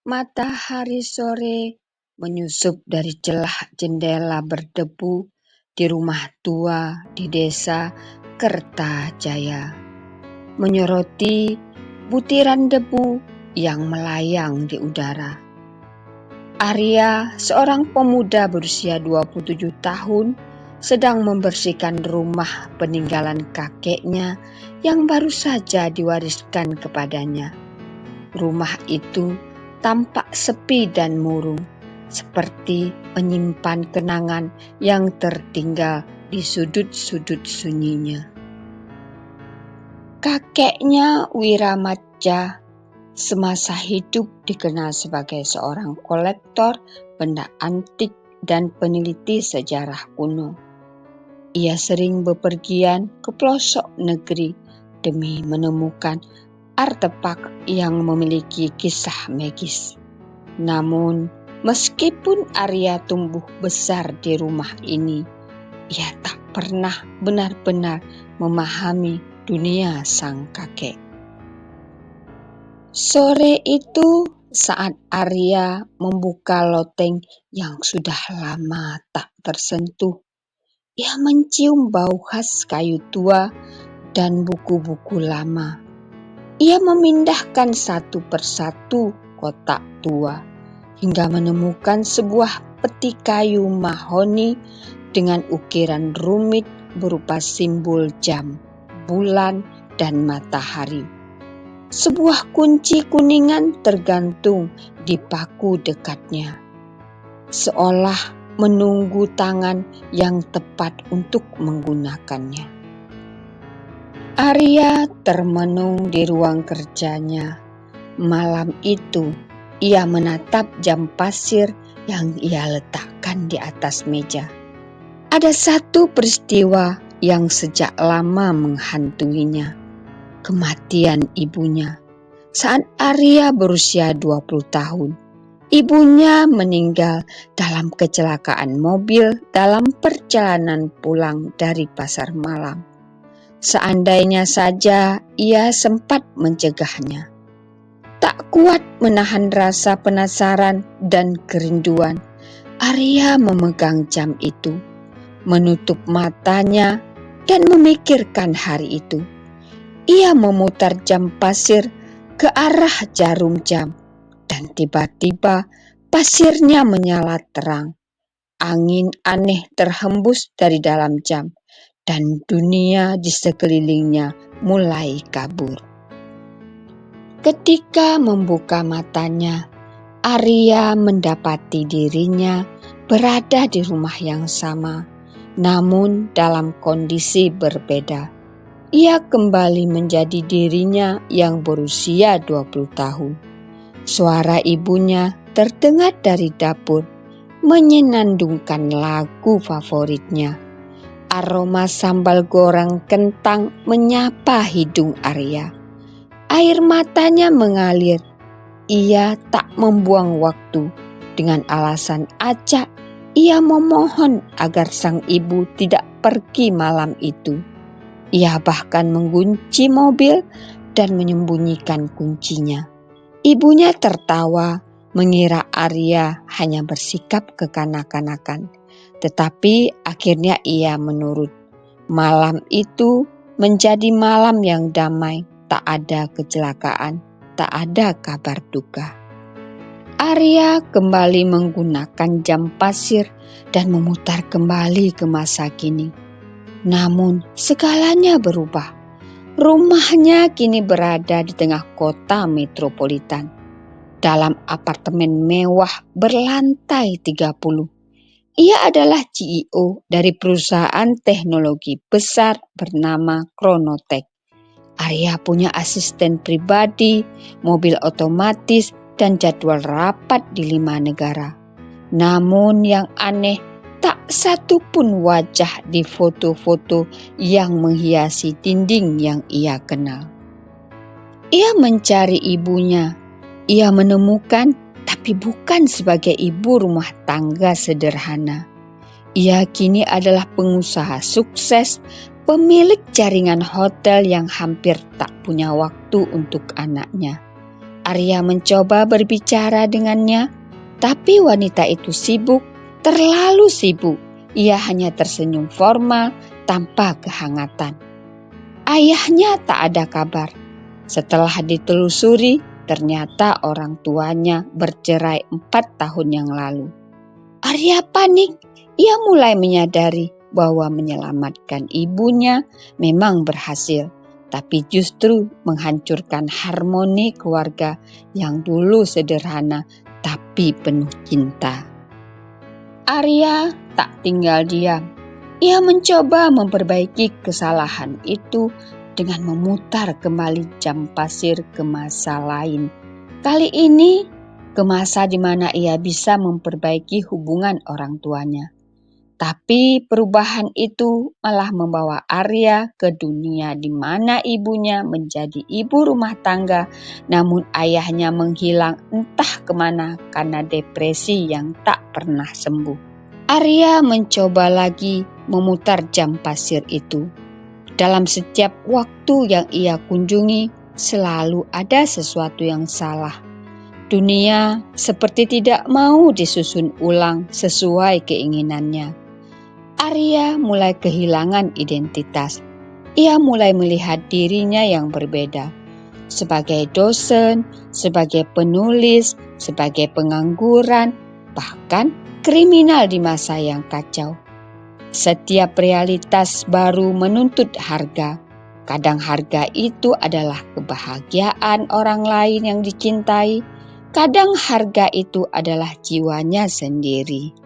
Matahari sore menyusup dari celah jendela berdebu di rumah tua di desa Kertajaya, menyoroti butiran debu yang melayang di udara. Arya, seorang pemuda berusia 27 tahun, sedang membersihkan rumah peninggalan kakeknya yang baru saja diwariskan kepadanya. Rumah itu tampak sepi dan murung, seperti menyimpan kenangan yang tertinggal di sudut-sudut sunyinya. Kakeknya Wiramaja semasa hidup dikenal sebagai seorang kolektor benda antik dan peneliti sejarah kuno. Ia sering bepergian ke pelosok negeri demi menemukan artefak yang memiliki kisah magis. Namun, meskipun Arya tumbuh besar di rumah ini, ia tak pernah benar-benar memahami dunia sang kakek. Sore itu, saat Arya membuka loteng yang sudah lama tak tersentuh, ia mencium bau khas kayu tua dan buku-buku lama. Ia memindahkan satu persatu kotak tua hingga menemukan sebuah peti kayu mahoni dengan ukiran rumit berupa simbol jam, bulan, dan matahari. Sebuah kunci kuningan tergantung di paku dekatnya, seolah menunggu tangan yang tepat untuk menggunakannya. Arya termenung di ruang kerjanya. Malam itu, ia menatap jam pasir yang ia letakkan di atas meja. Ada satu peristiwa yang sejak lama menghantuinya, kematian ibunya. Saat Arya berusia 20 tahun, ibunya meninggal dalam kecelakaan mobil dalam perjalanan pulang dari pasar malam. Seandainya saja ia sempat mencegahnya. Tak kuat menahan rasa penasaran dan kerinduan, Arya memegang jam itu, menutup matanya dan memikirkan hari itu. Ia memutar jam pasir ke arah jarum jam dan tiba-tiba pasirnya menyala terang. Angin aneh terhembus dari dalam jam dan dunia di sekelilingnya mulai kabur. Ketika membuka matanya, Arya mendapati dirinya berada di rumah yang sama, namun dalam kondisi berbeda. Ia kembali menjadi dirinya yang berusia 20 tahun. Suara ibunya terdengar dari dapur, menyenandungkan lagu favoritnya. Aroma sambal goreng kentang menyapa hidung Arya. Air matanya mengalir. Ia tak membuang waktu. Dengan alasan acak, ia memohon agar sang ibu tidak pergi malam itu. Ia bahkan mengunci mobil dan menyembunyikan kuncinya. Ibunya tertawa, mengira Arya hanya bersikap kekanak-kanakan. Tetapi akhirnya ia menurut. Malam itu menjadi malam yang damai, tak ada kecelakaan, tak ada kabar duka. Arya kembali menggunakan jam pasir dan memutar kembali ke masa kini. Namun segalanya berubah. Rumahnya kini berada di tengah kota metropolitan, dalam apartemen mewah berlantai 30. Ia adalah CEO dari perusahaan teknologi besar bernama Chronotech. Arya punya asisten pribadi, mobil otomatis, dan jadwal rapat di 5 negara. Namun yang aneh, tak satu pun wajah di foto-foto yang menghiasi dinding yang ia kenal. Ia mencari ibunya. Ia menemukan, tapi bukan sebagai ibu rumah tangga sederhana. Ia kini adalah pengusaha sukses, pemilik jaringan hotel yang hampir tak punya waktu untuk anaknya. Arya mencoba berbicara dengannya, tapi wanita itu sibuk, terlalu sibuk. Ia hanya tersenyum formal tanpa kehangatan. Ayahnya tak ada kabar. Setelah ditelusuri, ternyata orang tuanya bercerai 4 tahun yang lalu. Arya panik. Ia mulai menyadari bahwa menyelamatkan ibunya memang berhasil, tapi justru menghancurkan harmoni keluarga yang dulu sederhana tapi penuh cinta. Arya tak tinggal diam. Ia mencoba memperbaiki kesalahan itu dengan memutar kembali jam pasir ke masa lain. Kali ini ke masa di mana ia bisa memperbaiki hubungan orang tuanya. Tapi perubahan itu malah membawa Arya ke dunia di mana ibunya menjadi ibu rumah tangga, namun ayahnya menghilang entah kemana karena depresi yang tak pernah sembuh. Arya mencoba lagi memutar jam pasir itu. Dalam setiap waktu yang ia kunjungi, selalu ada sesuatu yang salah. Dunia seperti tidak mau disusun ulang sesuai keinginannya. Arya mulai kehilangan identitas. Ia mulai melihat dirinya yang berbeda. Sebagai dosen, sebagai penulis, sebagai pengangguran, bahkan kriminal di masa yang kacau. Setiap realitas baru menuntut harga. Kadang harga itu adalah kebahagiaan orang lain yang dicintai. Kadang harga itu adalah jiwanya sendiri.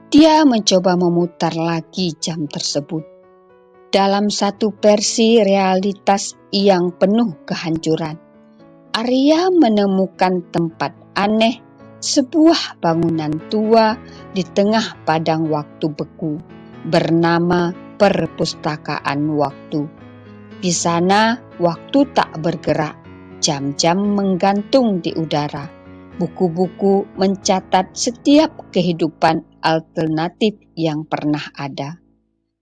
Dia mencoba memutar lagi jam tersebut. Dalam satu versi realitas yang penuh kehancuran, Arya menemukan tempat aneh, sebuah bangunan tua di tengah padang waktu beku, bernama Perpustakaan Waktu. Di sana waktu tak bergerak, jam-jam menggantung di udara. Buku-buku mencatat setiap kehidupan alternatif yang pernah ada.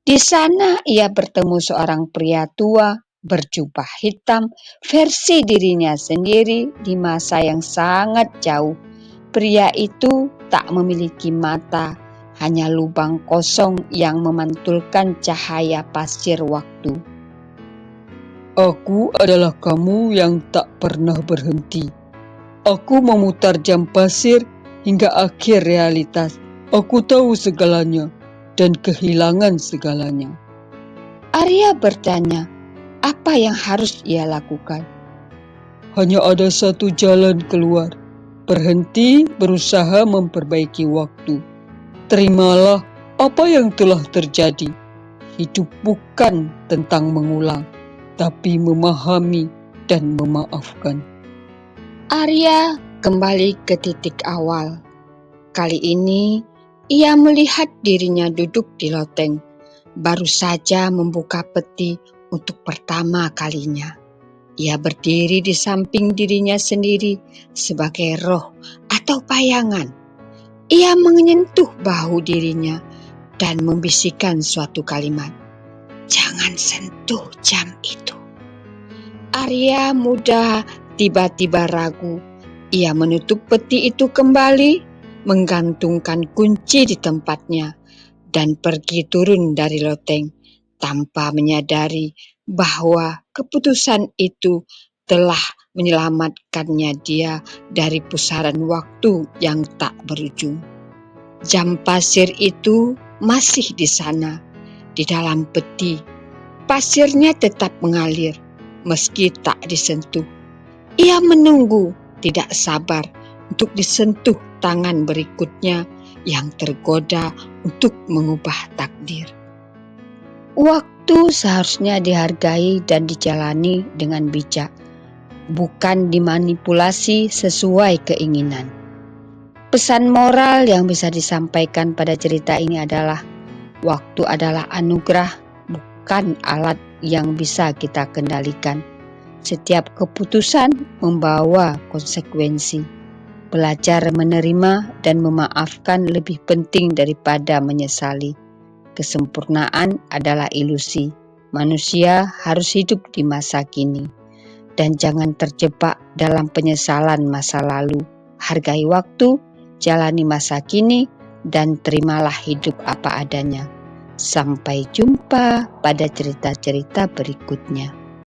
Di sana ia bertemu seorang pria tua berjubah hitam, versi dirinya sendiri di masa yang sangat jauh. Pria itu tak memiliki mata, hanya lubang kosong yang memantulkan cahaya pasir waktu. Aku adalah kamu yang tak pernah berhenti. Aku memutar jam pasir hingga akhir realitas. Aku tahu segalanya dan kehilangan segalanya. Arya bertanya, apa yang harus ia lakukan? Hanya ada satu jalan keluar. Berhenti berusaha memperbaiki waktu. Terimalah apa yang telah terjadi. Hidup bukan tentang mengulang, tapi memahami dan memaafkan. Arya kembali ke titik awal. Kali ini ia melihat dirinya duduk di loteng, baru saja membuka peti untuk pertama kalinya. Ia berdiri di samping dirinya sendiri sebagai roh atau bayangan. Ia menyentuh bahu dirinya dan membisikkan suatu kalimat. Jangan sentuh jam itu. Arya muda tiba-tiba ragu. Ia menutup peti itu kembali, menggantungkan kunci di tempatnya, dan pergi turun dari loteng tanpa menyadari bahwa keputusan itu telah menyelamatkannya dia dari pusaran waktu yang tak berujung. Jam pasir itu masih di sana, di dalam peti. Pasirnya tetap mengalir, meski tak disentuh. Ia menunggu, tidak sabar untuk disentuh tangan berikutnya yang tergoda untuk mengubah takdir. Waktu seharusnya dihargai dan dijalani dengan bijak, bukan dimanipulasi sesuai keinginan. Pesan moral yang bisa disampaikan pada cerita ini adalah waktu adalah anugerah, bukan alat yang bisa kita kendalikan. Setiap keputusan membawa konsekuensi. Belajar menerima dan memaafkan lebih penting daripada menyesali. Kesempurnaan adalah ilusi. Manusia harus hidup di masa kini. dan jangan terjebak dalam penyesalan masa lalu. Hargai waktu, jalani masa kini, dan terimalah hidup apa adanya. Sampai jumpa pada cerita-cerita berikutnya.